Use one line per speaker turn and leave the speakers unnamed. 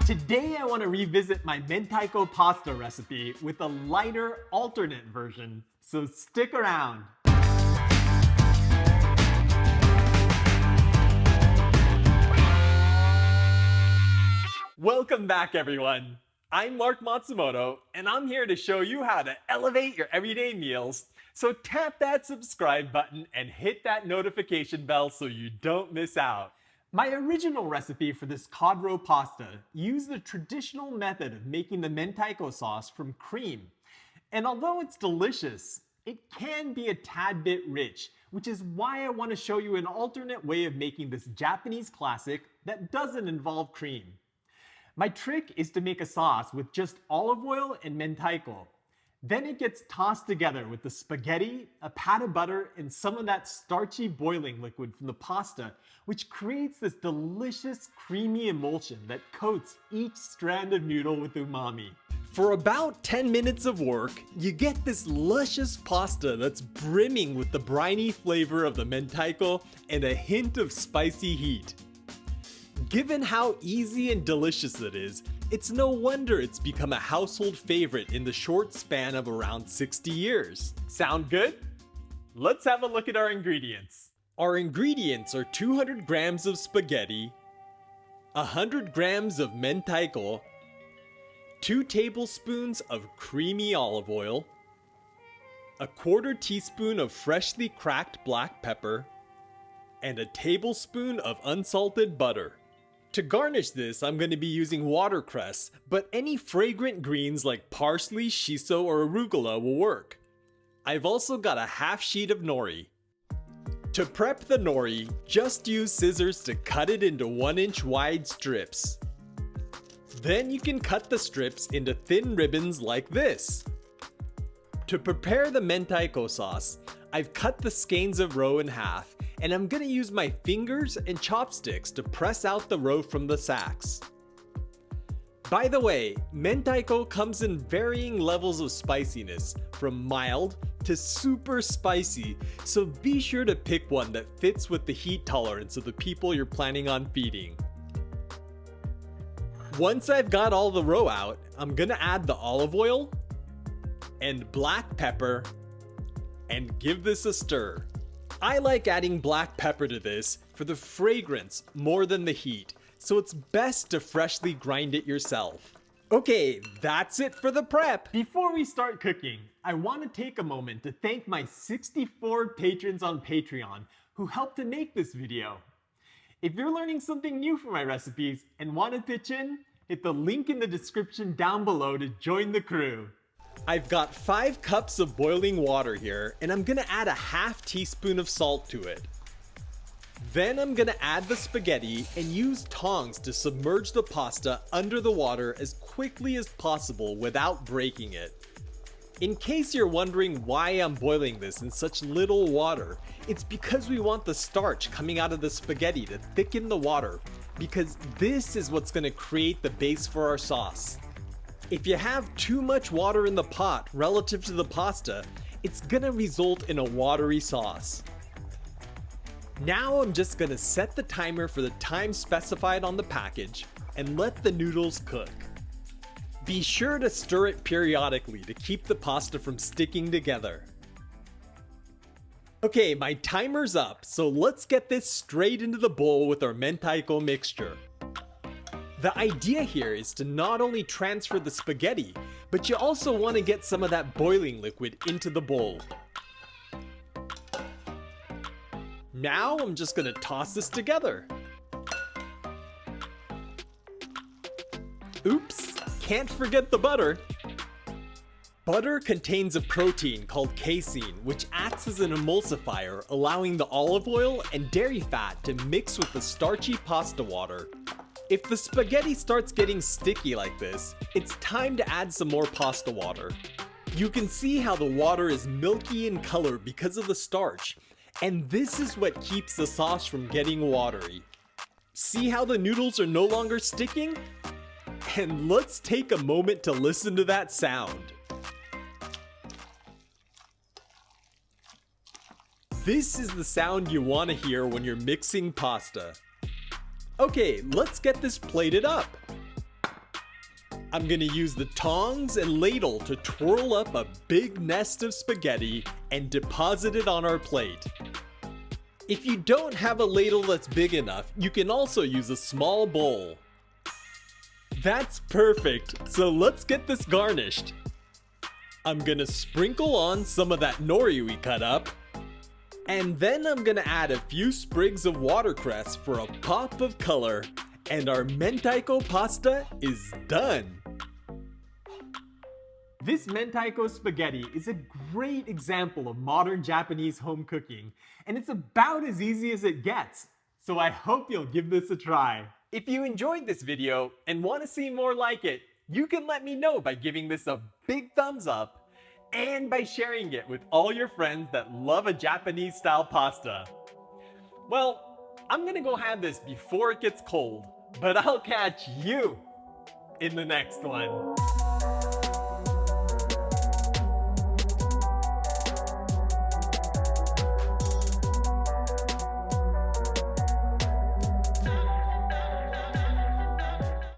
Today I want to revisit my Mentaiko Pasta recipe with a lighter, alternate version, so stick around. Welcome back, everyone. I'm Mark Matsumoto, and I'm here to show you how to elevate your everyday meals. So tap that subscribe button and hit that notification bell so you don't miss out. My original recipe for this cod roe pasta used the traditional method of making the Mentaiko sauce from cream. And although it's delicious, it can be a tad bit rich, which is why I want to show you an alternate way of making this Japanese classic that doesn't involve cream. My trick is to make a sauce with just olive oil and Mentaiko. Then it gets tossed together with the spaghetti, a pat of butter, and some of that starchy boiling liquid from the pasta, which creates this delicious creamy emulsion that coats each strand of noodle with umami. For about 10 minutes of work, you get this luscious pasta that's brimming with the briny flavor of the Mentaiko and a hint of spicy heat. Given how easy and delicious it is, it's no wonder it's become a household favorite in the short span of around 60 years. Sound good? Let's have a look at our ingredients. Our ingredients are 200 grams of spaghetti, 100 grams of Mentaiko, 2 tablespoons of creamy olive oil, a quarter teaspoon of freshly cracked black pepper, and a tablespoon of unsalted butter. To garnish this, I'm going to be using watercress, but any fragrant greens like parsley, shiso, or arugula will work. I've also got a half sheet of nori. To prep the nori, just use scissors to cut it into 1-inch wide strips. Then you can cut the strips into thin ribbons like this. To prepare the Mentaiko sauce, I've cut the skeins of roe in half, and I'm gonna use my fingers and chopsticks to press out the roe from the sacks. By the way, Mentaiko comes in varying levels of spiciness, from mild to super spicy, so be sure to pick one that fits with the heat tolerance of the people you're planning on feeding. Once I've got all the roe out, I'm gonna add the olive oil and black pepper and give this a stir. I like adding black pepper to this for the fragrance more than the heat, so it's best to freshly grind it yourself. Okay, that's it for the prep. Before we start cooking, I want to take a moment to thank my 64 patrons on Patreon who helped to make this video. If you're learning something new from my recipes and want to pitch in, hit the link in the description down below to join the crew. I've got 5 cups of boiling water here, and I'm gonna add a half teaspoon of salt to it. Then I'm gonna add the spaghetti and use tongs to submerge the pasta under the water as quickly as possible without breaking it. In case you're wondering why I'm boiling this in such little water, it's because we want the starch coming out of the spaghetti to thicken the water, because this is what's gonna create the base for our sauce. If you have too much water in the pot relative to the pasta, it's gonna result in a watery sauce. Now I'm just gonna set the timer for the time specified on the package and let the noodles cook. Be sure to stir it periodically to keep the pasta from sticking together. Okay, my timer's up, so let's get this straight into the bowl with our Mentaiko mixture. The idea here is to not only transfer the spaghetti, but you also want to get some of that boiling liquid into the bowl. Now I'm just going to toss this together. Oops, can't forget the butter. Butter contains a protein called casein, which acts as an emulsifier, allowing the olive oil and dairy fat to mix with the starchy pasta water. If the spaghetti starts getting sticky like this, it's time to add some more pasta water. You can see how the water is milky in color because of the starch, and this is what keeps the sauce from getting watery. See how the noodles are no longer sticking? And let's take a moment to listen to that sound. This is the sound you want to hear when you're mixing pasta. Okay, let's get this plated up. I'm gonna use the tongs and ladle to twirl up a big nest of spaghetti and deposit it on our plate. If you don't have a ladle that's big enough, you can also use a small bowl. That's perfect, so let's get this garnished. I'm gonna sprinkle on some of that nori we cut up, and then I'm gonna add a few sprigs of watercress for a pop of color, and our Mentaiko pasta is done. This Mentaiko spaghetti is a great example of modern Japanese home cooking, and it's about as easy as it gets. So I hope you'll give this a try. If you enjoyed this video and want to see more like it, you can let me know by giving this a big thumbs up and by sharing it with all your friends that love a Japanese style pasta. Well, I'm gonna go have this before it gets cold, but I'll catch you in the next one.